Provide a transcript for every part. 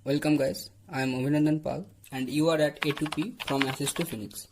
Welcome guys, I am Abhinandan Pal and you are at A2P from Access to Phoenix.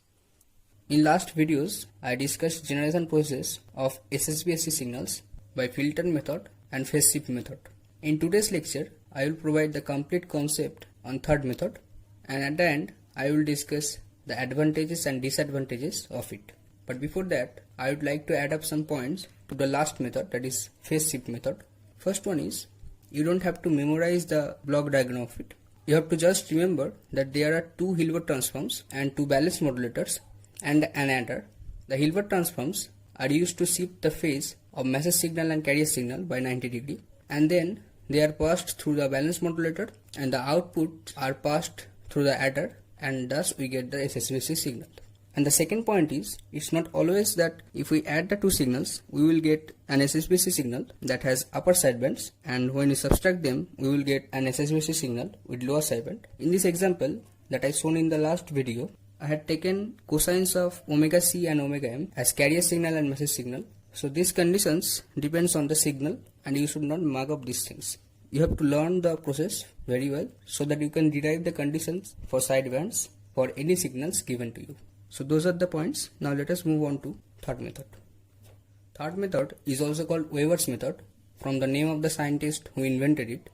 In last videos, I discussed generation process of SSBSC signals by filter method and phase shift method. In today's lecture, I will provide the complete concept on third method and at the end, I will discuss the advantages and disadvantages of it. But before that, I would like to add up some points to the last method, that is phase shift method. First one is, you don't have to memorize the block diagram of it. You have to just remember that there are two Hilbert transforms and two balanced modulators and an adder. The Hilbert transforms are used to shift the phase of message signal and carrier signal by 90 degree, and then they are passed through the balanced modulator and the outputs are passed through the adder, and thus we get the SSBC signal. And the second point is, it's not always that if we add the two signals, we will get an SSBC signal that has upper sidebands, and when we subtract them, we will get an SSBC signal with lower sideband. In this example that I shown in the last video, I had taken cosines of omega c and omega m as carrier signal and message signal. So these conditions depends on the signal and you should not mug up these things. You have to learn the process very well so that you can derive the conditions for sidebands for any signals given to you. So those are the points. Now let us move on to third method. Third method is also called Weber's method from the name of the scientist who invented it.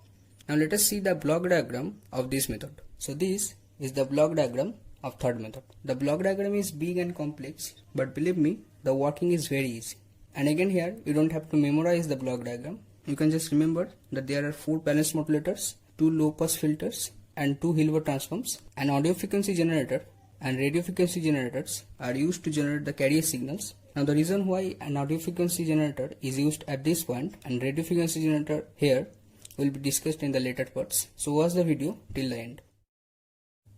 Now let us see the block diagram of this method. So this is the block diagram of third method. The block diagram is big and complex, but believe me, the working is very easy. And again here, you don't have to memorize the block diagram. You can just remember that there are 4 balanced modulators, 2 low pass filters and 2 Hilbert transforms. An audio frequency generator and radio frequency generators are used to generate the carrier signals. Now the reason why an audio frequency generator is used at this point and radio frequency generator here will be discussed in the later parts. So watch the video till the end.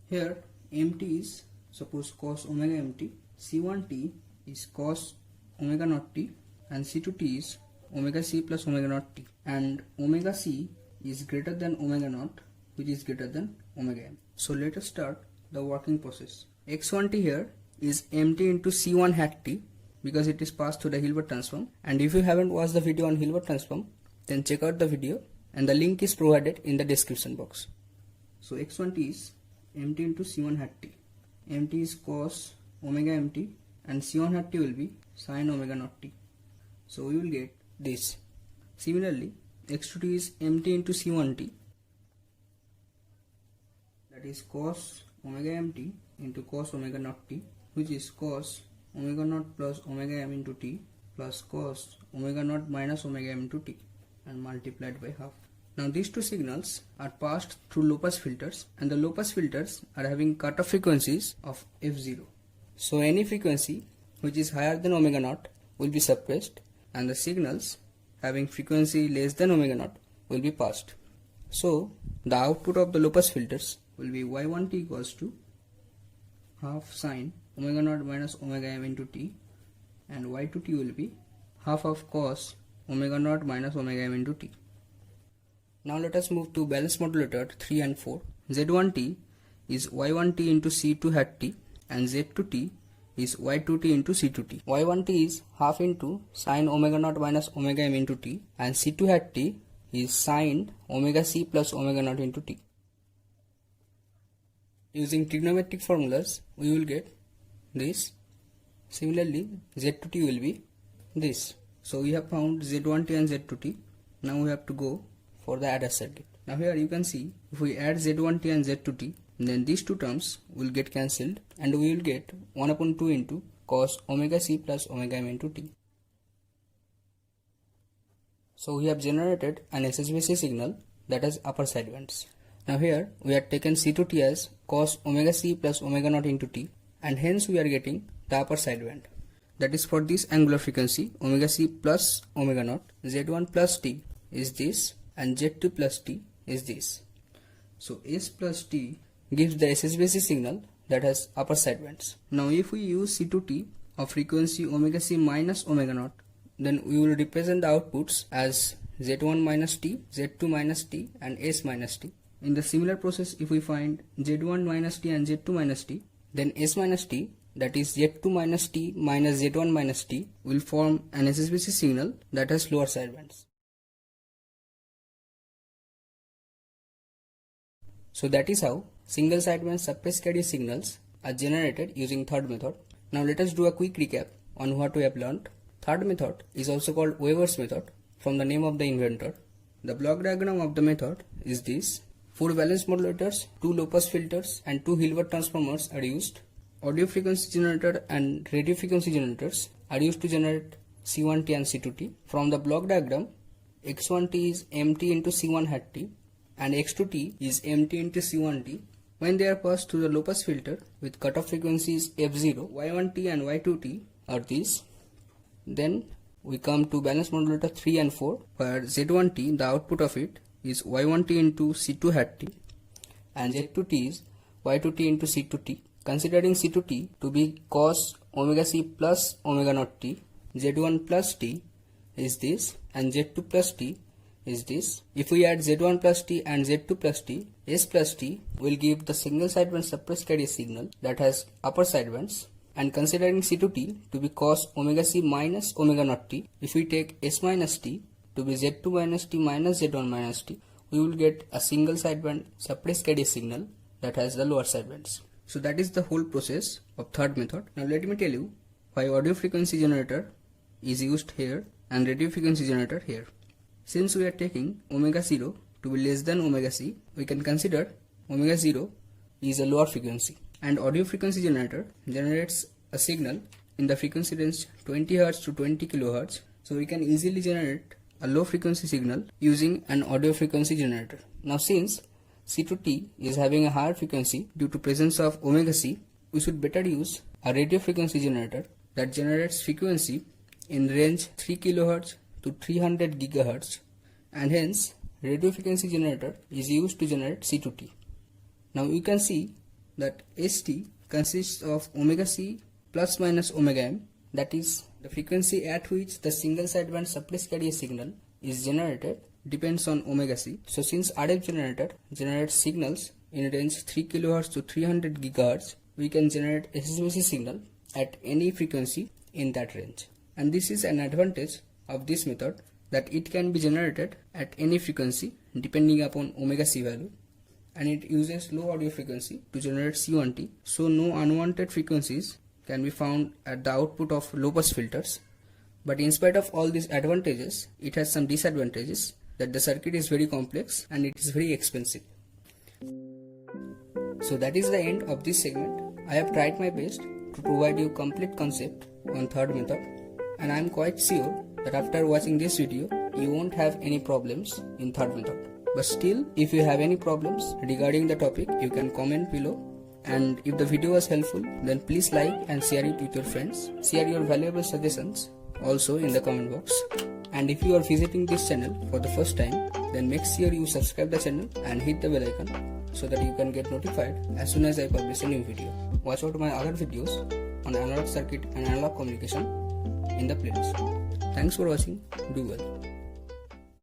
Here mt is suppose cos omega mt, c1t is cos omega naught t, and c2t is omega c plus omega naught t, and omega c is greater than omega naught, which is greater than omega m. So let us start the working process. X1t here is mt into c1 hat t because it is passed through the Hilbert transform, and if you haven't watched the video on Hilbert transform, then check out the video and the link is provided in the description box. So x1t is mt into c1 hat t. Mt is cos omega mt and c1 hat t will be sin omega naught t. So we will get this. Similarly, x2t is mt into c1t, that is cos omega mt into cos omega naught t, which is cos omega naught plus omega m into t plus cos omega naught minus omega m into t, and multiplied by half. Now these two signals are passed through low pass filters, and the low pass filters are having cutoff frequencies of f0. So any frequency which is higher than omega naught will be suppressed, and the signals having frequency less than omega naught will be passed. So the output of the low pass filters will be y1t equals to half sin omega naught minus omega m into t, and y2t will be half of cos omega naught minus omega m into t. Now let us move to balanced modulator 3 and 4. Z1t is y1t into c2 hat t, and z2t is y2t into c2t. y1t is half into sin omega naught minus omega m into t, and c2 hat t is sin omega c plus omega naught into t. Using trigonometric formulas, we will get this. Similarly, z2t will be this. So we have found z1t and z2t. Now we have to go for the adder circuit. Now here you can see, if we add z1t and z2t, then these two terms will get cancelled and we will get 1 upon 2 into cos omega c plus omega m into t. So we have generated an SSBC signal that has upper sidebands. Now here we have taken c2t as cos omega c plus omega naught into t, and hence we are getting the upper sideband. That is for this angular frequency omega c plus omega naught, z1 plus t is this and z2 plus t is this. So s plus t gives the SSBC signal that has upper sidebands. Now if we use c2t of frequency omega c minus omega naught, then we will represent the outputs as z1 minus t, z2 minus t and s minus t. In the similar process, if we find z1 minus t and z2 minus t, then s minus t, that is z2 minus t minus z1 minus t, will form an SSBC signal that has lower sidebands. So that is how single sideband suppressed carrier signals are generated using third method. Now let us do a quick recap on what we have learned. Third method is also called Weber's method from the name of the inventor. The block diagram of the method is this. 4 valence modulators, 2 low-pass filters and 2 Hilbert transformers are used. Audio frequency generator and radio frequency generators are used to generate C1T and C2T. From the block diagram, X1T is MT into C1 hat T and X2T is MT into C1T. When they are passed through the low-pass filter with cutoff frequencies F0, Y1T and Y2T are these. Then we come to balance modulator 3 and 4, where Z1T, the output of it, is Y1T into C2 hat T and Z2T is Y2T into C2T. Considering C2T to be cos omega C plus omega naught T, Z1 plus T is this and Z2 plus T is this. If we add Z1 plus T and Z2 plus T, S plus T will give the single sideband suppressed carrier signal that has upper sidebands. And considering C2T to be cos omega C minus omega naught T, if we take S minus T to be Z2 minus T minus Z1 minus T, we will get a single sideband suppressed carrier signal that has the lower sidebands. So that is the whole process of third method. Now let me tell you why audio frequency generator is used here and radio frequency generator here. Since we are taking omega 0 to be less than omega C, we can consider omega 0 is a lower frequency. And audio frequency generator generates a signal in the frequency range 20 Hz to 20 kHz. So we can easily generate a low frequency signal using an audio frequency generator. Now since C2T is having a higher frequency due to presence of omega C, we should better use a radio frequency generator that generates frequency in range 3 kHz to 300 GHz, and hence radio frequency generator is used to generate C2T. Now you can see that ST consists of omega C plus minus omega m, that is the frequency at which the single sideband suppressed carrier signal is generated depends on omega C. So since RF generator generates signals in range 3 kHz to 300 GHz, we can generate SSBC signal at any frequency in that range. And this is an advantage of this method, that it can be generated at any frequency depending upon omega C value, and it uses low audio frequency to generate C1T, so no unwanted frequencies can be found at the output of low-pass filters. But in spite of all these advantages, it has some disadvantages, that the circuit is very complex and it is very expensive. So that is the end of this segment. I have tried my best to provide you complete concept on third method, and I am quite sure that after watching this video, you won't have any problems in third method. But still, if you have any problems regarding the topic, you can comment below. And if the video was helpful, then please like and share it with your friends. Share your valuable suggestions also in the comment box. And if you are visiting this channel for the first time, then make sure you subscribe the channel and hit the bell icon so that you can get notified as soon as I publish a new video. Watch out my other videos on analog circuit and analog communication in the playlist. Thanks for watching. Do well.